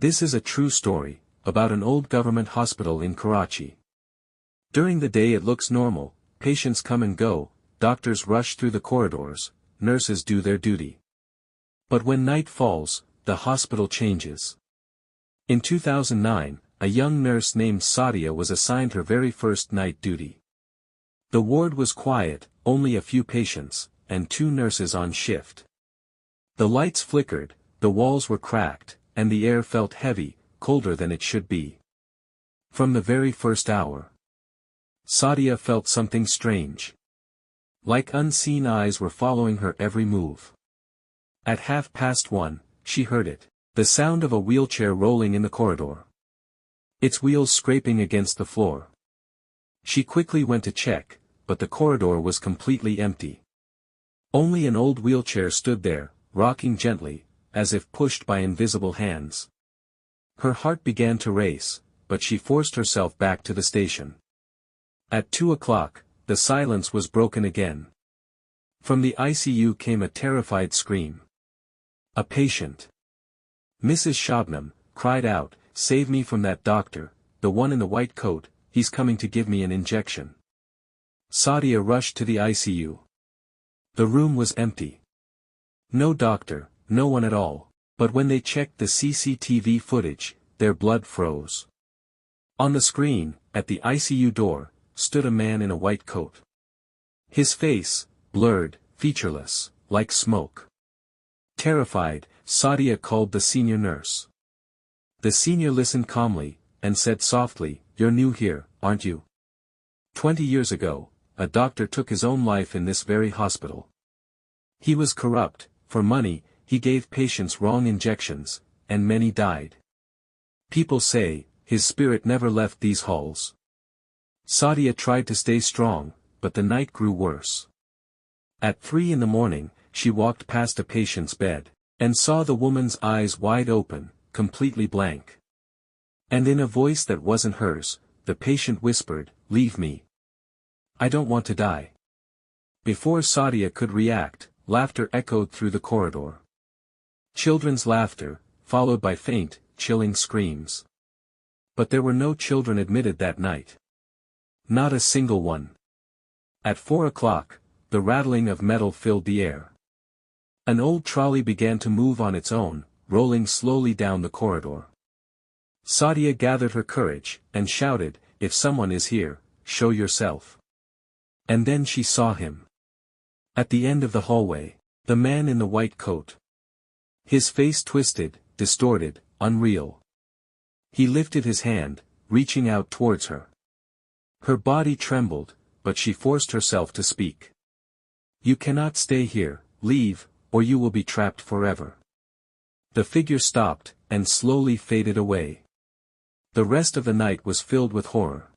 This is a true story, about an old government hospital in Karachi. During the day it looks normal, patients come and go, doctors rush through the corridors, nurses do their duty. But when night falls, the hospital changes. In 2009, a young nurse named Sadia was assigned her very first night duty. The ward was quiet, only a few patients, and 2 nurses on shift. The lights flickered, the walls were cracked, and the air felt heavy, colder than it should be. From the very first hour, Sadia felt something strange. Like unseen eyes were following her every move. At 1:30, she heard it, the sound of a wheelchair rolling in the corridor. Its wheels scraping against the floor. She quickly went to check, but the corridor was completely empty. Only an old wheelchair stood there, rocking gently, as if pushed by invisible hands. Her heart began to race, but she forced herself back to the station. At 2:00, the silence was broken again. From the ICU came a terrified scream. A patient, Mrs. Shabnam, cried out, "Save me from that doctor, the one in the white coat, he's coming to give me an injection." Sadia rushed to the ICU. The room was empty. No doctor, no one at all, but when they checked the CCTV footage, their blood froze. On the screen, at the ICU door, stood a man in a white coat. His face, blurred, featureless, like smoke. Terrified, Sadia called the senior nurse. The senior listened calmly, and said softly, "You're new here, aren't you? 20 years ago, a doctor took his own life in this very hospital. He was corrupt, for money, he gave patients wrong injections, and many died. People say, his spirit never left these halls." Sadia tried to stay strong, but the night grew worse. At 3 in the morning, she walked past a patient's bed, and saw the woman's eyes wide open, completely blank. And in a voice that wasn't hers, the patient whispered, "Leave me. I don't want to die." Before Sadia could react, laughter echoed through the corridor. Children's laughter, followed by faint, chilling screams. But there were no children admitted that night. Not a single one. At 4:00, the rattling of metal filled the air. An old trolley began to move on its own, rolling slowly down the corridor. Sadia gathered her courage, and shouted, "If someone is here, show yourself." And then she saw him. At the end of the hallway, the man in the white coat. His face twisted, distorted, unreal. He lifted his hand, reaching out towards her. Her body trembled, but she forced herself to speak. "You cannot stay here, leave, or you will be trapped forever." The figure stopped, and slowly faded away. The rest of the night was filled with horror.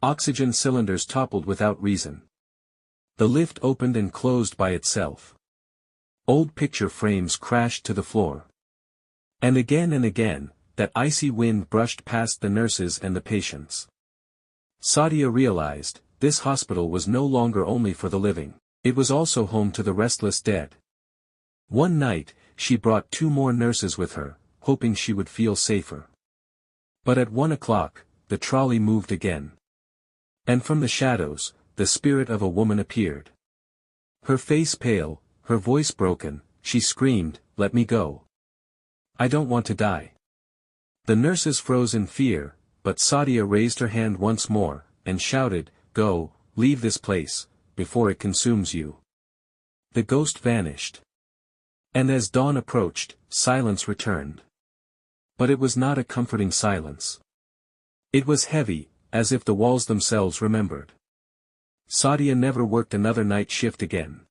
Oxygen cylinders toppled without reason. The lift opened and closed by itself. Old picture frames crashed to the floor. And again, that icy wind brushed past the nurses and the patients. Sadia realized, this hospital was no longer only for the living, it was also home to the restless dead. One night, she brought 2 more nurses with her, hoping she would feel safer. But at 1:00, the trolley moved again. And from the shadows, the spirit of a woman appeared. Her face pale, her voice broken, she screamed, "Let me go. I don't want to die." The nurses froze in fear, but Sadia raised her hand once more, and shouted, "Go, leave this place, before it consumes you." The ghost vanished. And as dawn approached, silence returned. But it was not a comforting silence. It was heavy, as if the walls themselves remembered. Sadia never worked another night shift again.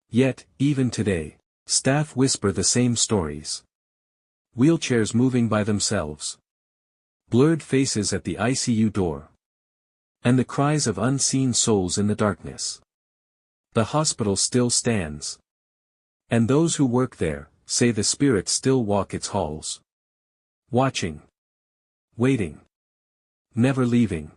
Yet, even today, staff whisper the same stories. Wheelchairs moving by themselves. Blurred faces at the ICU door. And the cries of unseen souls in the darkness. The hospital still stands. And those who work there, say the spirits still walk its halls. Watching. Waiting. Never leaving.